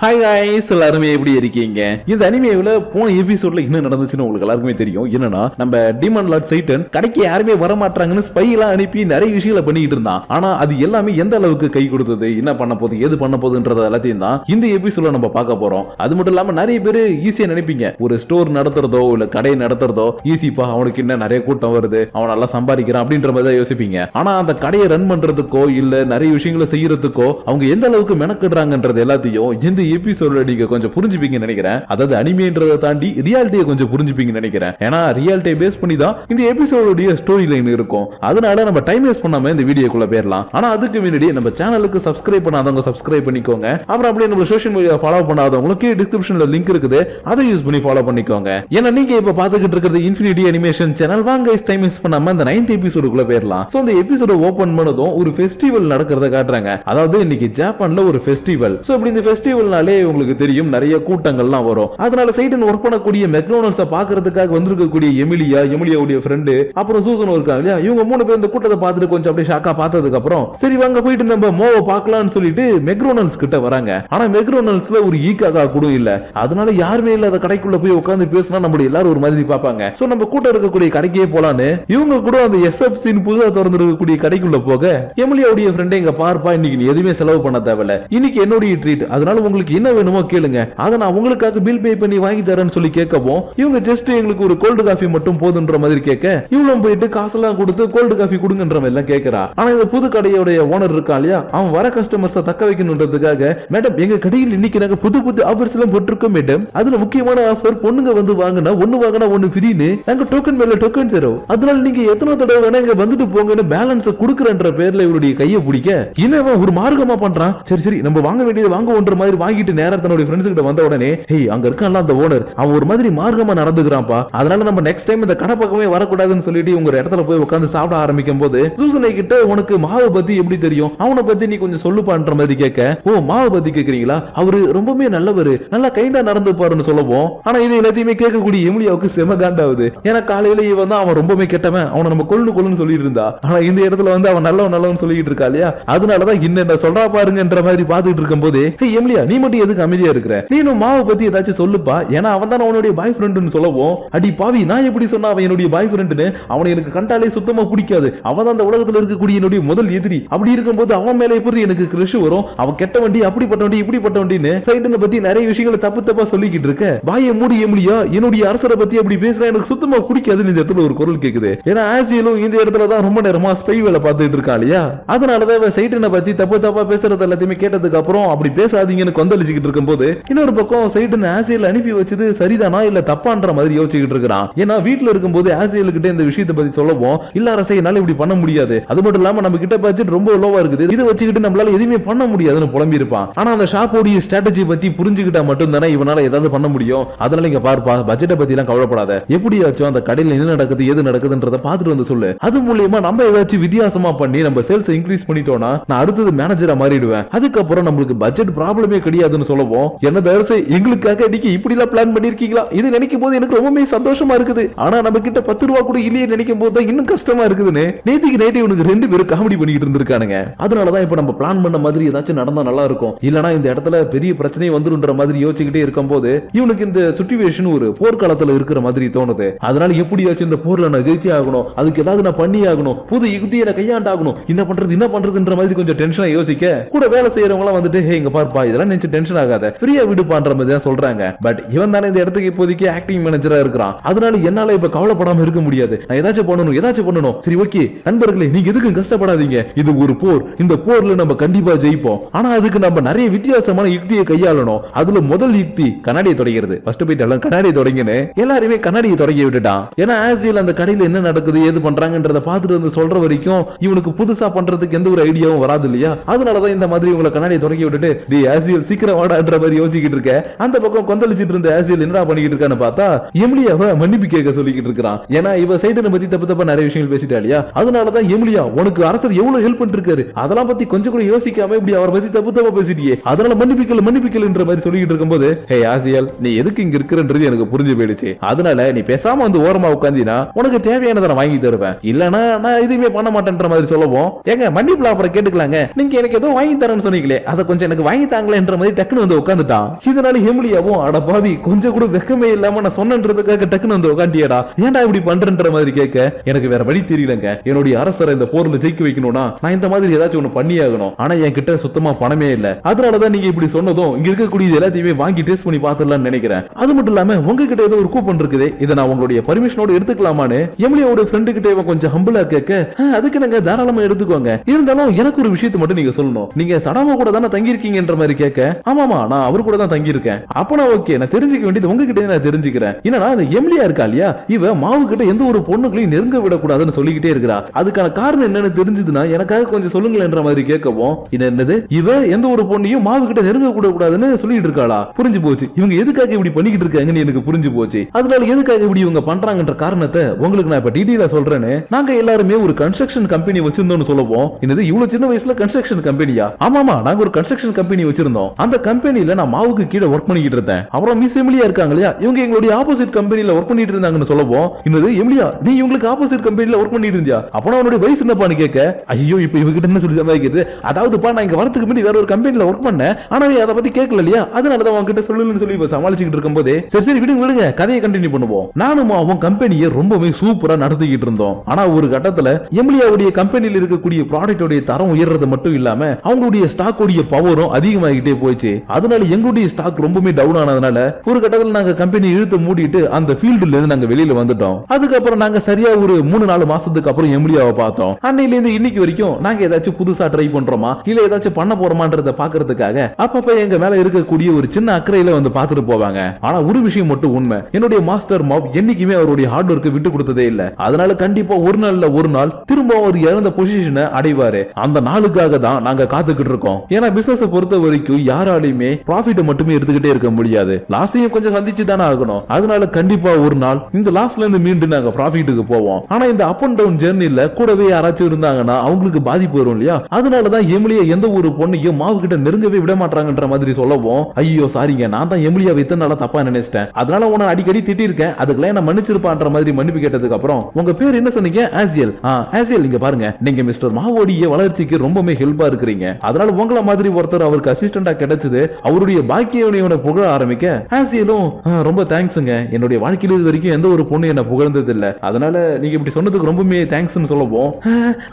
Hi guys எல்லாரும் எப்படி இருக்கீங்க? இந்த அனிமேல போன எபிசோட்ல என்ன நடந்துச்சுன்னு உங்களுக்கு எல்லாருக்குமே தெரியும். என்னன்னா நம்ம டீமன் லார்ட் சைட்டன் கடைக்கு யாருமே வர மாட்டாங்கன்னு ஸ்பை எல்லாம் அனுப்பி நிறைய விஷயங்களை பண்ணிட்டு இருந்தான். ஆனா அது எல்லாமே எந்த அளவுக்கு கை கொடுத்தது, என்ன பண்ண போகுது, எது பண்ண போகுதுன்றது எல்லாத்தையும் தான் இந்த எபிசோட்ல நம்ம பார்க்க போறோம். அது மட்டும் இல்லாம நிறைய பேர் ஈஸியா நினைப்பீங்க, ஒரு ஸ்டோர் நடத்துறதோ இல்ல கடை நடத்துறதோ ஈஸிப்பா, அவனுக்கு என்ன நிறைய கூட்டம் வருது, அவன் நல்லா சம்பாதிக்கிறான் அப்படின்ற மாதிரி தான் யோசிப்பீங்க. ஆனா அந்த கடையை ரன் பண்றதுக்கோ இல்ல நிறைய விஷயங்களை செய்யறதுக்கோ அவங்க எந்த அளவுக்கு மெனக்கிடுறாங்கன்றது எல்லாத்தையும் இந்த எபிசோட்ல நீங்க கொஞ்சம் புரிஞ்சுப்பீங்கன்னு நினைக்கிறேன். அதாவது அனிமேன்றதை தாண்டி ரியாலிட்டியை கொஞ்சம் புரிஞ்சுப்பீங்கன்னு நினைக்கிறேன். ஏன்னா ரியாலிட்டியை பேஸ் பண்ணி தான் இந்த எபிசோடோட ஸ்டோரி லைன் இருக்கும். அதனால நம்ம டைம் வேஸ்ட் பண்ணாம இந்த வீடியோக்குள்ள போயிடலாம். ஆனா அதுக்கு முன்னாடி நம்ம சேனலுக்கு சப்ஸ்கிரைப் பண்ணாதவங்க சப்ஸ்கிரைப் பண்ணிக்கோங்க. அப்புறம் அப்படியே நம்ம சோஷியல் மீடியா ஃபாலோ பண்ணாதவங்களுக்கு டிஸ்கிரிப்ஷன்ல லிங்க் இருக்குது, அதை யூஸ் பண்ணி ஃபாலோ பண்ணிக்கோங்க. ஏன்னா நீங்க இப்ப பாத்துக்கிட்டு இருக்கிறது இன்ஃபினிட்டி அனிமேஷன் சேனல். வாங்க டைம் வேஸ்ட் பண்ணாம இந்த 9th எபிசோடுக்குள்ள போயிடலாம். சோ இந்த எபிசோட ஓபன் பண்ணதும் ஒரு ஃபெஸ்டிவல் நடக்கிறத காட்டுறாங்க. அதாவது இன்னைக்கு ஜப்பான்ல ஒரு ஃபெஸ்டிவல். சோ இப்படி இந்த ஃபெஸ்டிவல்னாலே உங்களுக்கு தெரியும் நிறைய கூட்டங்கள்லாம் வரும். அதனால சைடன் ஒர்க் பண்ணக்கூடிய மெக்டொனால்ட்ஸை பாக்குறதுக்காக வந்திருக்கக்கூடிய எமிலியாவுடைய ஃப்ரெண்டு அப்புறம் சூசன் இருக்காங்க இல்லையா, இவங்க மூணு பேர் இந்த கூட்டத்தை பார்த்துட்டு கொஞ்சம் அப்படியே ஷாக்கா பார்த்ததுக்கு அப்புறம் சரி வாங்க போயிட்டு நம்ம மோவை பார்க்கலாம்னு சொல்லிட்டு மெக்டொனால்ட்ஸ் கிட்ட வராங்க. ஆனா மெக்டொனால்ட்ஸ்ல ஒரு ஈக்காக்கா கூட இல்ல. அதனால யாருமே இல்லாத கடைக்குள்ள போய் உட்கார்ந்து பேசினா நம்ம எல்லாரும் ஒரு மாதிரி பார்ப்பாங்க. சோ நம்ம கூட்டம் இருக்கக்கூடிய கடைக்கே போலான்னு இவங்க கூட அந்த எஸ்எஃப்சின்னு புதுசா திறந்து இருக்கக்கூடிய கடைக்குள்ள போக எமிலியாவுடைய ஃப்ரெண்டே இங்க பார்ப்பா, இன்னைக்கு நீ எதுவுமே செலவு பண்ண தேவையில்ல, இன்னைக்கு என்னுடைய ட்ரீட், அதனால உங்களுக்கு என்ன வேணுமோ கேளுங்க, அதை நான் உங்களுக்காக பில் பே பண்ணி வாங்கி தரேன்னு சொல்லி கேட்கவும் இவங்க ஜஸ்ட் எங்களுக்கு ஒரு கோல்டு காஃபி மட்டும் போதுன்ற மாதிரி கேட்க இவ்வளவு போயிட்டு காசெல்லாம் கொடுத்து கோல்டு காஃபி கொடுங்கன்ற மாதிரி எல்லாம் கேட்கிறா. ஆனா இந்த புது கடையோட ஓனர் இருக்கான் இல்லையா, அவன் வர கஸ்டமர்ஸை தக்க வைக்கணுன்றதுக்காக மேடம் எங்க கடையில் இன்னைக்கு நாங்க புது புது ஆஃபர்ஸ் எல்லாம் போட்டிருக்கோம் மேடம், அதுல முக்கியமான ஆஃபர் பொண்ணுங்க வந்து வாங்கினா ஒன்னு வாங்கினா ஒன்னு ஃப்ரீன்னு நாங்க டோக்கன் மேல டோக்கன் தரோம், அதனால நீங்க எத்தனை தடவை வேணா இங்க வந்துட்டு போங்கன்னு பேலன்ஸ் கொடுக்குறன்ற பேர்ல இவருடைய கையை பிடிக்க இன்னும் ஒரு மார்க்கமா பண்றான். சரி சரி நம்ம வாங்க வேண்டியது வாங்குவோன்ற மாதிரி வாங்கிட்டு நேரா தன்னுடைய ஃப்ரெண்ட்ஸ் கிட்ட வந்த உடனே ஹேய் அங்க இருக்கான்ல அந்த ஓனர், அவன் ஒரு மாதிரி மார்க்கமா நடந்துக்கிறான்ப்பா, அதனால நம்ம நெக்ஸ்ட் டைம் இந்த கடை பக்கமே வரக்கூடாதுன்னு சொல்லிட்டு உங்க இடத்துல போய் உட்கார்ந்து சாப்பிட ஆரம்பிக்கும் போது சூசனை கிட்ட உனக்கு மாவை பத்தி எப்படி தெரியும், அவனை பத்தி நீ கொஞ்சம் சொல்லுப்பான்ற மாதிரி கேட்க, ஓ மாவை பத்தி கேக்குறீங்களா, அவரு ரொம்பவே நல்லவரு, நல்லா கைண்டா நடந்து பாருன்னு சொல்லவும், ஆனா இது எல்லாத்தையுமே கேட்கக்கூடிய எமிலியாவுக்கு செம காண்டாவுது. ஏன்னா காலையில இவன் தான் அவன் ரொம்பவே கெட்டவன், அவனை நம்ம கொள்ளுன்னு சொல்லிட்டு இருந்தா, ஆனா இந்த இடத்துல வந்து அவன் நல்லவன் சொல்லிட்டு இருக்கா இல்லையா, அதனாலதான் என்ன சொல்றா பாருங்கன்ற மாதிரி பாத்துட்டு இருக்கும் போது எமிலியா நீ மட்டும் எதுக்கு அமைதியா இருக்கிற, நீனும் மாவை பத்தி ஏதாச்சும் சொல்லுப்பா, ஏன்னா அவன் தான் அவனுடைய பாய் ஃப்ரெண்டுன்னு சொல்லவும், அடி பாவி நான் எப்படி சொன்னா அவன் என்னுடைய பாய் ஃப்ரெண்டுன்னு, அவனை எனக்கு கண்டாலே சுத்தமா பிடிக்காது, அவன் தான் அந்த உலகத்துல இருக்கக்கூடிய என்னுடைய முதல் எதிரி, அப்படி இருக்கும்போது அவன் மேல எப்படி எனக்கு கிரஷ் வரும், அவன் கெட்ட வண்டி அப்படிப்பட்ட வண்டி இப்படிப்பட்ட வண்டின்னு சைடனை பத்தி நிறைய விஷயங்களை தப்பா சொல்லிக்கிட்டு இருக்க, பாய மூடி எமிலியா என்னுடைய அரசரை பத்தி அப்படி பேசுறா எனக்கு சுத்தமா பிடிக்காதுன்னு இந்த இடத்துல ஒரு குரல் கேக்குது. ஏன்னா ஆசியலும் இந்த இடத்துல தான் ரொம்ப நேரமா ஸ்பை வேலை பார்த்துட்டு இருக்கா இல்லையா, அதனாலதான் சைடனை பத்தி தப்பா பேசுறது எல்லாத்தையுமே கேட்டதுக்கு அப்புறம் அப்படி பேசாதீங்கன்னு கொந்தளிச்சுக்கிட்டு இருக்கும் போது இன்னொரு பக்கம் சைடன் ஆசியல் அனுப்பி வச்சது சரிதானா இல்ல தப்பான்ற மாதிரி யோசிச்சுக்கிட்டு இருக்கிறான். ஏன்னா வீட்டுல இருக்கும்போது ஆசியல் கிட்ட இந்த விஷயத்தை பத்தி சொல்லவும் இல்ல அரசை என்னால இப்படி பண்ண முடியாது, அது மட்டும் இல்லாம நம்ம கிட்ட பட்ஜெட் ரொம்ப லோவா இருக்குது, இதை வச்சுக்கிட்டு நம்மளால எதுவுமே பண்ண முடியாதுன்னு புலம்பி இருப்பான். ஆனா அந்த ஷாப்போடைய ஸ்ட்ராட்டஜி பத்தி புரிஞ்சுக்கிட்டா மட்டும் தானே இவனால ஏதாவது பண்ண முடியும். அதனால இங்க பார்ப்பா பட்ஜெட்டை பத்தி எல்லாம் கவலைப்படாத, எப்படியாச்சும் அந்த கடையில என்ன நடக்குது எது நடக்குதுன்றத பாத்துட்டு வந்து சொல்லு, அது மூலியமா நம்ம ஏதாச்சும் வித்தியாசமா பண்ணி நம்ம சேல்ஸ் இன்க்ரீஸ் பண்ணிட்டோம்னா நான் அடுத்தது மேனேஜரா மாறிடுவேன், அதுக்கப்புறம் நம்மளுக்கு பட்ஜெட் ப்ராப்ளமே கிடையாதுன்னு சொல்லவும், என்ன தரசே எங்களுக்காக இன்னைக்கு இப்படி எல்லாம் பிளான் பண்ணிருக்கீங்களா, இது நினைக்கும் போது எனக்கு ரொம்பவே சந்தோஷமா இருக்குது, ஆனா நம்ம கிட்ட 10 ரூபா கூட இல்லையே நினைக்கும் போது இன்னும் கஷ்டமா இருக்குதுன்னு நேத்து இவனுக்கு 2 பேரும் காமெடி பண்ணிட்டு இருந்திருக்கானுங்க. அதனாலதான் இப்ப நம்ம பிளான் பண்ண மாதிரி ஏதாச்சும் நடந்தா நல்லா இருக்கும், இல்லனா இந்த இடத்துல பெரிய பிரச்சனை வந்துருன்ற மாதிரி யோசிச்சுக்கிட்டே இருக்கும் போது இவனுக்கு இந்த சிச்சுவேஷன் ஒரு போர்க்காலத்துல இருக்கிற மாதிரி தோணுது. அதனால எப்படியாச்சும் இந்த போர்ல நான் ஜெயிச்சே ஆகணும், அதுக்கு ஏதாவது நான் பண்ணி ஆகணும், புது யுக்தியை நான் கையாண்டாகணும், என்ன பண்றதுன்ற மாதிரி கொஞ்சம் டென்ஷனா யோசிக்க கூட வேலை செய்யறவங்க எல்லாம் வந்துட்டு ஹே இங்க பார்ப்பா இதெல்லாம் நினைச்சு டென்ஷன் ஆகாத, ஃப்ரீயா விடுப்பான்ற மாதிரி தான் சொல்றாங்க. பட் இவன் தானே இந்த இடத்துக்கு இப்போதைக்கு ஆக்டிங் மேனேஜரா இருக்கிறான், அதனால என்னால இப்ப கவலைப்படாம இருக்க முடியாது, நான் ஏதாச்சும் பண்ணணும். சரி ஓகே நண்பர்களே நீங்க எதுக்கும் கஷ்டப்படாதீங்க, இது ஒரு போர், இந்த போர்ல நம்ம கண்டிப்பா ஜெயிப்போம், ஆனா அதுக்கு நம்ம நிறைய வித்தியாசமான யுக்தியை கையாளணும். அதுல முதல் யுக்தி கண்ணாடியை தொடங்கிறது. ஃபர்ஸ்ட் போயிட்டு எல்லாம் கண்ணாடியை தொடங்கினு எல்லாருமே கண்ணாடியை தொடங்கி விட்டுட்டான். ஏன்னா ஆசியல் அந்த கடையில என்ன நடக்குது ஏது பண்றாங்கன்றத பாத்துட்டு வந்து சொல்ற வரைக்கும் இவனுக்கு புதுசா பண்றதுக்கு எந்த ஒரு ஐடியாவும் வராது இல்லையா, அதனாலதான் இந்த மாதிரி உங்களை கண்ணாடியை தொடங்கி விட்டுட்டு டி ஆசியல் சீக்கிரம் வாடான்ற மாதிரி யோசிச்சுக்கிட்டு இருக்க, அந்த பக்கம் கொந்தளிச்சிட்டு இருந்த ஆசியல் என்ன பண்ணிக்கிட்டு இருக்கான்னு பார்த்தா எமிலியாவை மன்னிப்பு கேட்க சொல்லிக்கிட்டு இருக்கான். ஏன்னா இவ சைடனை பத்தி தப்பா நிறைய விஷயங்கள் பேசிட்டா இல்லையா, அதனாலதான் எமிலியா உனக்கு அரசர் எவ்வளவு ஹெல்ப் பண்ணிட்டு இருக்காரு அதெல்லாம் பத்தி கொஞ்சம் கூட யோசிக்காம இப்படி அவரை பத்தி தப்பா பேசிட்டியே, அதனால மன்னிப்பிக்கல்ன்ற மாதிரி சொல்லிக்கிட்டு இருக்கும்போது ஹே ஆசியல் நீ எதுக்கு இங்க இருக்கிறன்றது எனக்கு புரிஞ்சு போயிடுச்சு, அதனால நீ பேசாம வந்து ஓரமா உட்காந்தினா உனக்கு தேவையானதை நான் வாங்கி தருவேன், இல்லனா நான் எதுவுமே பண்ண மாட்டேன்ற மாதிரி சொல்லவும் ஏங்க மன்னிப்புல அப்புறம் கேட்டுக்கலாங்க, நீங்க எனக்கு ஏதோ வாங்கி தரேன்னு சொன்னீங்களே அதை கொஞ்சம் எனக்கு வாங்கி தாங்களேன்ற மாதிரி முன்னாடி டக்குன்னு வந்து உட்காந்துட்டான். இதனால எமிலியாவும் அட பாவி கொஞ்சம் கூட வெக்கமே இல்லாம நான் சொன்னன்றதுக்காக டக்குன்னு வந்து உட்காண்டியடா, ஏன்டா இப்படி பண்றன்ற மாதிரி கேட்க எனக்கு வேற வழி தெரியலங்க. என்னுடைய அரசரை இந்த போர்ல ஜெயிக்க வைக்கணும்னா நான் இந்த மாதிரி ஏதாச்சும் ஒண்ணு பண்ணி ஆகணும். ஆனா என்கிட்ட சுத்தமா பணமே இல்ல. அதனாலதான் நீங்க இப்படி சொன்னதும் இங்க இருக்கக்கூடிய எல்லாத்தையுமே வாங்கி டேஸ்ட் பண்ணி பாத்துடலாம்னு நினைக்கிறேன். அது மட்டும் இல்லாம உங்ககிட்ட ஏதோ ஒரு கூப்பன் இருக்குது, இதை நான் உங்களுடைய பர்மிஷனோட எடுத்துக்கலாமான்னு எமிலியோட ஃப்ரெண்டு கிட்ட கொஞ்சம் ஹம்பிளா கேட்க அதுக்கு நாங்க தாராளமா எடுத்துக்கோங்க, இருந்தாலும் எனக்கு ஒரு விஷயத்தை மட்டும் நீங்க சொல்லணும். நீங்க சடாமா கூட தானே தங்கி இருக்கீங்கன்ற மாதிரி கேட்க ஆமாமா நான் அவர் கூட தான் தங்கி இருக்கேன். அப்ப நான் ஓகே நான் தெரிஞ்சுக்க வேண்டியது உங்ககிட்ட நான் தெரிஞ்சுக்கிறேன். என்னன்னா இந்த எமிலியா இருக்கா இல்லையா, இவ மாவு கிட்ட எந்த ஒரு பொண்ணுகளையும் நெருங்க விடக்கூடாதுன்னு சொல்லிக்கிட்டே இருக்கிறா. அதுக்கான காரணம் என்னன்னு தெரிஞ்சதுன்னா எனக்காக கொஞ்சம் சொல்லுங்களேன்ற மாதிரி கேட்கவும் என்னது இவ எந்த ஒரு பொண்ணையும் மாவு கிட்ட நெருங்க கூடாதுன்னு சொல்லிட்டு இருக்காளா? புரிஞ்சு போச்சு இவங்க எதுக்காக இப்படி பண்ணிக்கிட்டு இருக்காங்கன்னு எனக்கு புரிஞ்சு போச்சு. அதனால எதுக்காக இப்படி இவங்க பண்றாங்கன்ற காரணத்தை உங்களுக்கு நான் இப்ப டீடைலா சொல்றேன்னு. நாங்க எல்லாருமே ஒரு கன்ஸ்ட்ரக்ஷன் கம்பெனி வச்சிருந்தோம்னு சொல்லுவோம். என்னது இவ்வளவு சின்ன வயசுல கன்ஸ்ட்ரக்ஷன் கம்பெனியா? ஆமாமா நாங்க ஒரு கன்ஸ்ட்ரக்ஷன் கம்பெனி வச்சிருந்தோம். அந்த கம்பெனில நான் மாவுக்கு கீழே ஒர்க் பண்ணிக்கிட்டு இருந்தேன். அப்புறம் மிஸ் எமிலியா இருக்காங்க இல்லையா, இவங்க எங்களுடைய ஆப்போசிட் கம்பெனில ஒர்க் பண்ணிட்டு இருந்தாங்கன்னு சொல்லுவோம். என்னது எமிலியா நீ இவங்களுக்கு ஆப்போசிட் கம்பெனில ஒர்க் பண்ணிட்டு இருந்தியா? அப்ப அவனுடைய வயசு என்னப்பான்னு கேட்க ஐயோ இப்ப இவங்க என்ன சொல்லி சமாளிக்கிறது, அதாவதுப்பா நான் இங்க வரதுக்கு முன்னாடி வேற ஒரு கம்பெனில ஒர்க் பண்ணேன், ஆனா அதை பத்தி கேட்கல இல்லையா, அதனாலதான் உங்ககிட்ட சொல்லணும்னு சொல்லி சமாளிச்சுட்டு இருக்கும்போது சரி சரி விடுங்க கதையை கண்டினியூ பண்ணுவோம். நானும் அவன் கம்பெனியை ரொம்பவே சூப்பரா நடத்திக்கிட்டு இருந்தோம். ஆனா ஒரு கட்டத்துல எமிலியாவுடைய கம்பெனியில் இருக்கக்கூடிய ப்ராடக்டோட தரம் உயர்றது மட்டும் இல்லாம அவங்களுடைய ஸ்டாக் உடைய பவரும் அதிகமாகிட்டே போயிடுச்சு. அதனால எங்களுடைய ஸ்டாக் ரொம்பவே டவுன் ஆனதுனால ஒரு கட்டத்துல நாங்க கம்பெனி இழுத்து மூடிட்டு அந்த ஃபீல்டுல இருந்து நாங்க வெளியில வந்துட்டோம். அதுக்கப்புறம் நாங்க சரியா ஒரு 3-4 மாசத்துக்கு அப்புறம் எமிலியாவை பார்த்தோம். அன்னையில இருந்து இன்னைக்கு வரைக்கும் நாங்க ஏதாச்சும் புதுசா ட்ரை பண்றோமா இல்ல ஏதாச்சும் பண்ண போறோமான்றத பாக்குறதுக்காக அப்பப்ப எங்க மேல இருக்கக்கூடிய ஒரு சின்ன அக்கறையில வந்து பாத்துட்டு போவாங்க. ஆனா ஒரு விஷயம் மட்டும் உண்மை, என்னுடைய மாஸ்டர் மாவ் என்னைக்குமே அவருடைய ஹார்ட் ஒர்க் விட்டு கொடுத்ததே இல்ல. அதனால கண்டிப்பா ஒரு நாள்ல ஒரு நாள் திரும்ப அவர் இழந்த பொசிஷனை அடைவாரு. அந்த நாளுக்காக தான் நாங்க காத்துக்கிட்டு இருக்கோம். ஏன்னா பிசினஸ் பொறுத்த வரைக்கும் யாராலையுமே ப்ராஃபிட் மட்டுமே எடுத்துக்கிட்டே இருக்க முடியாது, லாஸையும் கொஞ்சம் சந்திச்சு தானே ஆகணும். அதனால கண்டிப்பா ஒரு நாள் இந்த லாஸ்ல இருந்து மீண்டும் நாங்க ப்ராஃபிட்டுக்கு போவோம். ஆனா இந்த அப் அண்ட் டவுன் ஜெர்னில கூடவே யாராச்சும் இருந்தாங்கன்னா அவங்களுக்கு பாதிப்பு வரும் இல்லையா, அதனாலதான் எமிலியா எந்த ஒரு பொண்ணையும் மாவு கிட்ட நெருங்கவே விட மாட்டாங்கன்ற மாதிரி சொல்லவும் ஐயோ சாரிங்க நான் தான் எமிலியாவை இத்தனை நாளா தப்பா நினைச்சிட்டேன், அதனால உன அடிக்கடி திட்டி இருக்கேன், அதுக்கெல்லாம் என்ன மன்னிச்சிருப்பான்ற மாதிரி மன்னிப்பு கேட்டதுக்கு அப்புறம் உங்க பேர் என்ன சொன்னீங்க? ஆசியல். ஆசியல் இங்க பாருங்க நீங்க மிஸ்டர் மாவோடைய வளர்ச்சிக்கு ரொம்பவே ஹெல்ப்பா இருக்கிறீங்க, அதனால உங்கள மாதிரி ஒருத்தர் அவருக்கு அசிஸ்டண்டா கிடைச்சது அவருடைய பாக்கியவனையோட புகழ ஆரம்பிக்க ஆசியலும் ரொம்ப தேங்க்ஸ்ங்க, என்னுடைய வாழ்க்கையில இது வரைக்கும் எந்த ஒரு பொண்ணு என்ன புகழ்ந்தது இல்ல, அதனால நீங்க இப்படி சொன்னதுக்கு ரொம்பவே தேங்க்ஸ்னு சொல்லவும்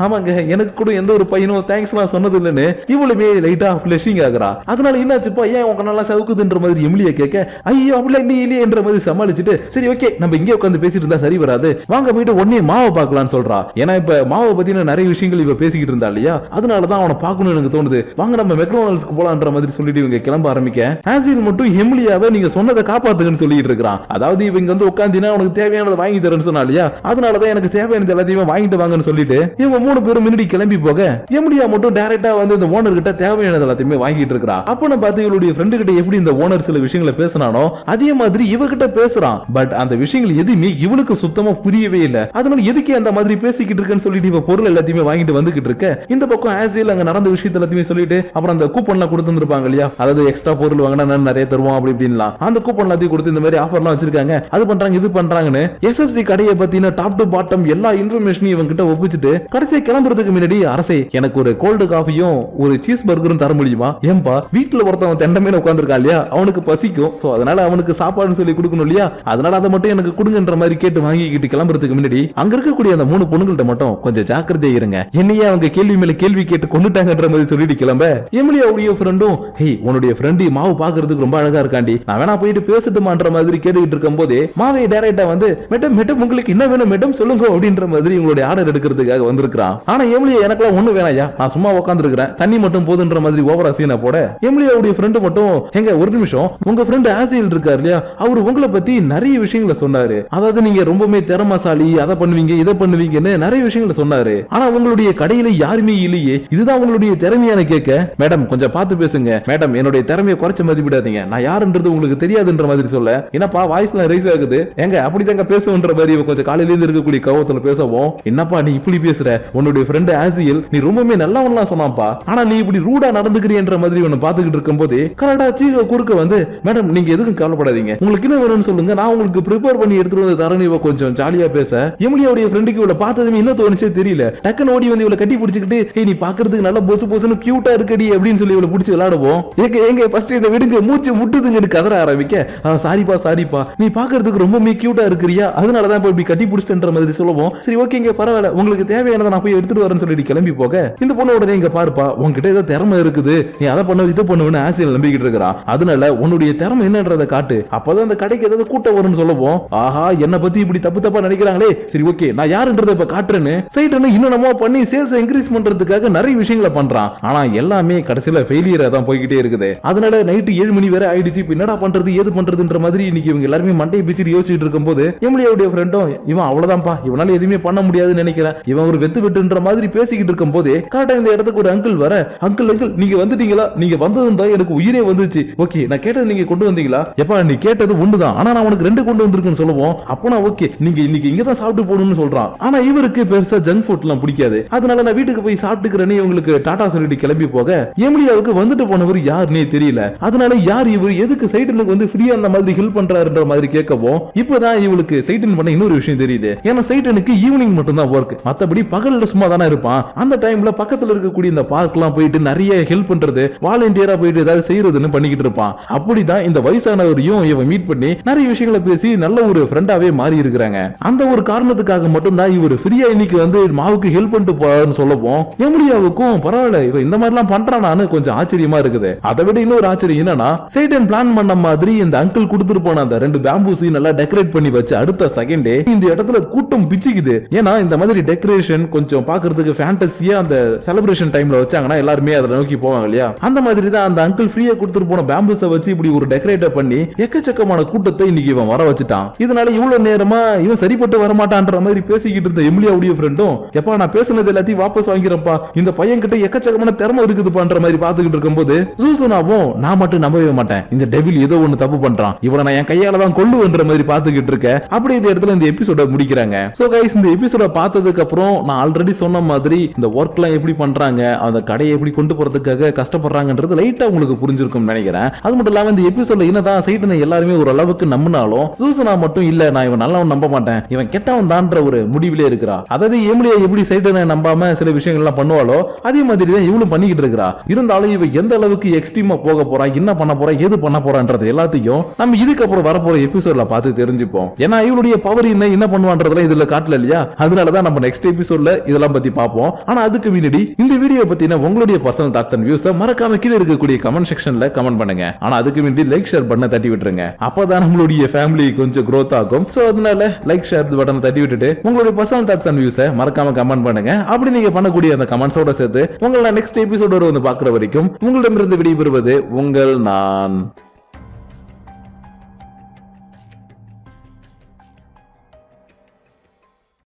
ஆமாங்க எனக்கு கூட எந்த ஒரு பையனும் தேங்க்ஸ் நான் சொன்னது இல்லன்னு இவ்வளவே லைட்டா ஃபிளஷிங் ஆகுறா. அதனால என்னாச்சுப்பா ஏன் உங்க நல்லா சவுக்குதுன்ற மாதிரி எமிலியா கேட்க ஐயோ அப்படிலாம் இல்லையே என்ற மாதிரி சமாளிச்சுட்டு சரி ஓகே நம்ம இங்கே உட்காந்து பேசிட்டு இருந்தா சரி வராது, வாங்க போயிட்டு உடனே மாவை பார்க்கலாம்னு சொல்றா. ஏன்னா இப்ப மாவை பத்தின நிறைய விஷயங்கள் இவ பேசிக்கிட்டு இருந்தா இல்லையா, அதனாலதான் அவனை பார்க்கணும்னு எனக்கு தோணுது, வாங்க நம்ம மெக்டொனால்ட்ஸ்க்கு போலான்ற மாதிரி சொல்லிட்டு இவங்க கிளம்ப ஆரம்பிக்க ஆசில் மட்டும் எமிலியாவை நீங்க சொன்னதை காப்பாத்துங்கன்னு சொல்லிட்டு இருக்கான். அதாவது இவங்க வந்து உட்காந்துனா உனக்கு தேவையானதை வாங்கி தரேன்னு சொன்னா இல்லையா, அதனாலதான் எனக்கு தேவையானது எல்லாத்தையுமே வாங்கிட்டு வாங்கன்னு சொல்லிட்டு இவங்க 3 பேரும் முன்னாடி கிளம்பி போக எமிலியா மட்டும் டைரக்டா வந்து இந்த ஓனர் கிட்ட தேவையானது எல்லாத்தையுமே வாங்கிட்டு இருக்கா. அப்ப நான் பார்த்து இவளுடைய ஃப்ரெண்டு கிட்ட எப்படி இந்த ஓனர் சில விஷயங்களை பேசினானோ அதே மாதிரி இவகிட்ட பேசுறான். பட் அந்த விஷயங்கள் எதுவுமே இவளுக்கு சுத்தமா புரியவே இல்ல. அதனால எதுக்கு அந்த மாதிரி பேசிக்கிட்டு இருக்குன்னு சொல்லிட்டு இவ பொருள் எல்லாத்தையுமே வாங்கிட்டு வந்துகிட்டு இருக்க, இந்த பக்கம் ஆசில் அங்க நடந்த விஷயத்தை எல்லாத்தையுமே சொல்லிட்டு அப்புறம் அந்த கூப்பன்லாம் கொடுத்துருப்பாங்க இல்லையா, அதாவது எக்ஸ்ட்ரா பொருள் வாங்கினா நிறைய தருவோம் அப்படி இப்படின்லாம் அந்த கூப்பன் எல்லாத்தையும் கொடுத்து இந்த மாதிரி ஆஃபர்லாம் வச்சிருக்காங்க, அது பண்றாங்க இது பண்றாங்கன்னு எஸ்எஃப்சி கடையை பத்தின டாப் டு பாட்டம் எல்லா இன்ஃபர்மேஷனையும் இவங்க கிட்ட ஒப்பிச்சுட்டு கடைசியா கிளம்புறதுக்கு முன்னாடி அரசே எனக்கு ஒரு கோல்டு காஃபியும் ஒரு சீஸ் பர்கரும் தர முடியுமா? ஏன்பா வீட்டுல ஒருத்தவன் தெண்டமேல உட்கார்ந்துருக்கா இல்லையா, அவனுக்கு பசிக்கும், சோ அதனால அவனுக்கு சாப்பாடுன்னு சொல்லி கொடுக்கணும் இல்லையா, அதனால அதை மட்டும் எனக்கு கொடுங்கன்ற மாதிரி கேட்டு வாங்கிக்கிட்டு கிளம்புறதுக்கு முன்னாடி அங்க இருக்கக்கூடிய அந்த 3 பொண்ணுங்கள்ட்ட மட்டும் கொஞ்சம் ஜாக்கிரதையா இருங்க, என்னையே அவங்க கேள்வி மேல கேள்வி கேட்டு கொண்டுட்டாங்கன்ற மாதிரி சொல்லிட்டு கிளம்ப எமிலியாவுடைய ஃப்ரெண்டும் ஹேய் உன்னுடைய ஃப்ரெண்டு மாவு பாக்குறதுக்கு ரொம்ப அழகா இருக்காண்டி நான் வேணா போயிட்டு பேசட்டுமான்ற மாதிரி கேட்டுக்கிட்டு இருக்கும் போதே மாவை டைரக்டா வந்து மேடம் உங்களுக்கு என்ன வேணும் மேடம் சொல்லுங்க அப்படின்ற மாதிரி உங்களுடைய ஆர்டர் எடுக்கிறதுக்காக வந்திருக்கான். ஆனா எமிலியா எனக்குலாம் ஒண்ணு வேணாயா நான் சும்மா உட்காந்துருக்கிறேன் தண்ணி மட்டும் போதுன்ற மாதிரி ஓவரா சீனா போட எமிலியாவுடைய ஃப்ரெண்டு மட்டும் எங்க ஒரு நிமிஷம் உங்க ஃப்ரெண்டு ஆசில் இருக்காரு இல்லையா அவரு உங்களை பத்தி நிறைய விஷயங்களை சொன்னாரு, அதாவது நீங்க ரொம்பவே திறமசாலி அதை பண்ணுவீங்க இதை பண்ணுவீங்கன்னு நிறைய விஷயங்களை சொன்னாரு, ஆனா உங்களுடைய கடையில யாருமே இல்லையே இதுதான் உங்களுடைய திறமையான கேட்க மேடம் கொஞ்சம் பார்த்து பேசுங்க மேடம் என்னுடைய திறமையை குறைச்ச மதிப்பிடாதீங்க நான் யாருன்றது உங்களுக்கு தெரியாதுன்ற மாதிரி சொல்ல என்னப்பா வாய்ஸ்லாம் ரைஸ் ஆகுது எங்க அப்படிதாங்க பேசுன்ற மாதிரி கொஞ்சம் காலையில இருந்து இருக்கக்கூடிய கோவத்துல பேசவும் என்னப்பா நீ இப்படி பேசுற உன்னுடைய ஃப்ரெண்டு ஆசில் நீ ரொம்பவே நல்லவன்லாம் சொன்னாப்பா ஆனா நீ இப்படி ரூடா நடந்துக்கிறீன்ற மாதிரி உன்னை பாத்துக்கிட்டு இருக்கும் போது கரெக்டா சீக குறுக்க வந்து மேடம் நீங்க எதுக்கும் கவலைப்படாதீங்க உங்களுக்கு என்ன வேணும்னு சொல்லுங்க நான் உங்களுக்கு ப்ரிப்பேர் பண்ணி எடுத்துட்டு வந்து தரேன் கொஞ்சம் ஜாலியா பேச எமிலியாவுடைய ஃப்ரெண்டுக்கு இவளை பார்த்ததுமே என்ன தோணுச்சே தெரியல டக்குன்னு ஓடி வந்து இவளை கட்டி பிடிச்சிக்கிட்டு நீ பாக்குறதுக்கு நல்ல பொசு பொசுன்னு கியூட்டா இருக்கடி அப்படின்னு சொல்லி இவளை பிடிச்சி விளையாடுவோம் எங்க எங்க ஃபர்ஸ்ட் என்ன விடுங்க, மூச்சு முட்டுதுங்கன்னு கதற ஆரம்பிக்க, சாரிப்பா நீ பாக்குறதுக்கு ரொம்ப கியூட்டா இருக்கிறியா, அதனாலதான் இப்ப இப்படி கட்டி பிடிச்சிட்டன்ற மாதிரி சொல்லுவோம். சரி ஓகேங்க பரவாயில்ல, உங்களுக்கு தேவையானதை நான் போய் எடுத்துட்டு வரேன்னு சொல்லிட்டு கிளம்பி போக, இந்த பொண்ணு உடனே இங்க பாருப்பா உன்கிட்ட ஏதோ திறமை இருக்குது, நீ அதை பண்ண இதை பண்ணுவேன்னு ஆசையில் நம்பிக்கிட்டு இருக்கிறான், அதனால உன்னுடைய திறமை என்னன்றதை காட்டு, அப்பதான் அந்த கடைக்கு ஏதாவது கூட்டம் வரும்னு சொல்லுவோம். ஆஹா என்ன பத்தி இப்படி தப்பா நினைக்கிறாங்களே, சரி ஓகே நான் யாருன்றதை இப்ப காட்டுறேன்னு சைட்டன் இன்னும் நம்ம பண்ணி சேல்ஸ் இன்க்ரீஸ் பண்றதுக்காக நிறைய விஷயங்களை பண்றான். ஆனா எல்லாமே கடைசியில ஃபெயிலியரா தான் போய்கிட்டே இருக்குது. அதனால நைட்டு 7 மணி வரை ஆயிடுச்சு. இப்ப என்னடா பண்றது ஏது பண்றதுன்ற மாதிரி இன்னைக்கு இவங்க எல்லாருமே மண்டையை பிச்சு யோசிச்சுட்டு இருக்கும்போது எமிலியாவுடைய ஃப்ரெண்டும் இவன் அவ்வளவுதான்ப்பா, இவனால எதுவுமே பண்ண முடியாதுன்னு நினைக்கிறேன், இவன் ஒரு வெட்டுன்ற மாதிரி பேசிக்கிட்டு இருக்கும் போதே கரெக்டா இந்த இடத்துக்கு ஒரு அங்கிள் வர, அங்கிள் நீங்க வந்துட்டீங்களா, நீங்க வந்ததும் தான் எனக்கு உயிரே வந்துச்சு, ஓகே நான் கேட்டது நீங்க கொண்டு வந்தீங்களா, எப்பா நீ கேட்டது ஒண்ணுதான் ஆனா நான் உனக்கு 2 கொண்டு வந்திருக்குன்னு சொல்லுவோம். அப்பனா ஓகே நீங்க இன்னைக்கு இங்க தான் சாப்பிட்டு போகணும்னு சொல்றான். ஆனா இவருக்கு பெருசா ஜங்க் ஃபுட் எல்லாம் பிடிக்காது, அதனால நான் வீட்டுக்கு போய் சாப்பிட்டுக்கிறேன்னு இவங்களுக்கு டாடா சொல்லிட்டு கிளம்பி போக, எமிலியாவுக்கு வந்துட்டு போனவர் யாருன்னே தெரியல. அதனால யார் இவர், எதுக்கு சைட்டனுக்கு வந்து ஃப்ரீயா அந்த மாதிரி ஹெல்ப் பண்றாருன்ற மாதிரி கேட்கவும், இப்பதான் இவளுக்கு சைட்டன் பண்ண இன்னொரு விஷயம் தெரியுது. ஏன்னா சைட்டனுக்கு ஈவினிங் மட்டும் தான் ஒர்க், மத்தபடி பகல்ல சும்மா தானே இருப்பான். அந்த டைம்ல பக்கத்துல இருக்கக்கூடிய இந்த பார்க் எல்லாம் போயிட்டு நிறைய ஹெல்ப் பண்றது, வாலண்டியரா போயிட்டு ஏதாவது செய்யறதுன்னு பண்ணிக்கிட்டு இருப்பான். அப்படிதான் இந்த வயசானவரையும் இவன் மீட் பண்ணி நிறைய விஷயங்களை பேசி நல்ல ஒரு ஃப்ரெண்டாவே மாறி இருக்கிறாங்க. அந்த ஒரு காரணத்துக்காக மட்டும் தான் இவர் ஃப்ரீயா இன்னைக்கு வந்து மாவுக்கு ஹெல்ப் பண்ணிட்டு போறாருன்னு சொல்லவும், எமிலியாவுக்கும் பரவாயில்ல இவன் இந்த மாதிரி எல்லாம் பண்றானான்னு கொஞ்சம் ஆச்சரியமா இருக்குது. அதை விட இன்னொரு ஆச்சரியம் என்னன்னா, சைட்டன் பிளான் பண்ண மாதிரி இந்த அங்கிள் கொடுத்துட்டு போன அந்த 2 பேம்பூஸை நல்லா டெக்கரேட் பண்ணி வச்சு அடுத்த செகண்டே இந்த இடத்துல கூட்டம் பிச்சுக்குது. ஏன்னா இந்த மாதிரி டெக்கரேஷன் கொஞ்சம் பாக்குறதுக்கு ஃபேண்டசியா அந்த செலிப்ரேஷன் டைம்ல வச்சாங்கன்னா எல்லாருமே அதை நோக்கி போவாங்க இல்லையா, அந்த மாதிரி தான் அந்த அங்கிள் ஃப்ரீயா கொடுத்துட்டு போன பேம்பூஸை வச்சு இப்படி ஒரு டெக்கரேட் பண்ணி எக்கச்சக்கமான கூட்டத்தை இன்னைக்கு இவன் வர வச்சுட்டான். இதனால இவ்வளவு நேரமா இவன் சரிப்பட்டு வரமாட்டான்ற மாதிரி பேசிக்கிட்டு இருந்த எமிலியாவுடைய ஃப்ரெண்டும், எப்பா நான் பேசுனது எல்லாத்தையும் வாபஸ் வாங்கிறப்பா, இந்த பையன் கிட்ட எக்கச்சக்கமான திறமை இருக்குதுப்பான்ற மாதிரி பாத்துக்கிட்டு இருக்கும்போது சூசனாவும் நான் மட்டும் நம்பவே மாட்டேன், இந்த டெவில் ஏதோ ஒண்ணு தப்பு பண்றான், இவனை நான் என் கையால தான் கொல்லுவேன்ற மாதிரி பாத்துக்கிட்டு இருக்க. அப்படி இந்த இடத்துல இந்த எபிசோட முடிக்கிறாங்க. சோ கைஸ் இந்த எபிசோட பார்த்ததுக்கு அப்புறம் நான் ஆல்ரெடி சொன்ன மாதிரி இந்த ஒர்க் எல்லாம் எப்படி பண்றாங்க, அந்த கடையை எப்படி கொண்டு போறதுக்காக கஷ்டப்படுறாங்கன்றது லைட்டா உங்களுக்கு புரிஞ்சிருக்கும் நினைக்கிறேன். அது மட்டும் இல்லாம இந்த எபிசோட்ல என்னதான் சைட்டனை எல்லாருமே ஒரு அளவுக்கு நம்பினாலும் சூசனா மட்டும் இல்ல நான் இவன் நல்லவன் நம்ப மாட்டேன், இவன் கெட்டவன் தான்ற ஒரு முடிவிலே இருக்கிறா. அதாவது எமிலியா எப்படி சைட்டனை நம்பாம சில விஷயங்கள் எல்லாம் பண்ணுவாளோ அதே மாதிரி தான் இவளும் பண்ணிக்கிட்டு இருக்கிறா. இருந்தாலும் இவ எந்த அளவுக்கு எக்ஸ்ட்ரீமா போக போறா, என்ன பண்ண போறா, எது பண்ண போறான்றது எல்லாத்தையும் நம்ம இதுக்கப்புறம் வரப்போற எபிசோட்ல பார்த்து தெரிஞ்சுப்போம். ஏன்னா இவளுடைய பவர் என்ன பண்ணுவான்றதுல இதுல காட்டல இல்லையா, அதனாலதான் நம்ம நெக்ஸ்ட் எபிசோட்ல இதெல்லாம் பத்தி பார்ப்போம். ஆனா அதுக்கு முன்னாடி இந்த வீடியோ பத்தின உங்களுடைய பர்சனல் தாட்ஸ் அண்ட் வியூஸ் மறக்காம கீழே இருக்கக்கூடிய கமெண்ட் செக்ஷன்ல கமெண்ட் பண்ணுங்க. ஆனா அதுக்கு முன்னாடி லைக் ஷேர் பட்டனை தட்டி விட்டுருங்க, அப்பதான் நம்மளுடைய ஃபேமிலி கொஞ்சம் growth ஆகும். சோ அதனால லைக் ஷேர் பட்டனை தட்டி விட்டுட்டு உங்களுடைய பர்சனல் தாட்ஸ் அண்ட் வியூஸ் மறக்காம கமெண்ட் பண்ணுங்க. அப்படி நீங்க பண்ணக்கூடிய அந்த கமெண்ட்ஸோட சேர்த்து உங்களை நெக்ஸ்ட் எபிசோட வந்து பாக்குற வரைக்கும் உங்களிடமிருந்து விடைபெறுவது உங்கள் நான்.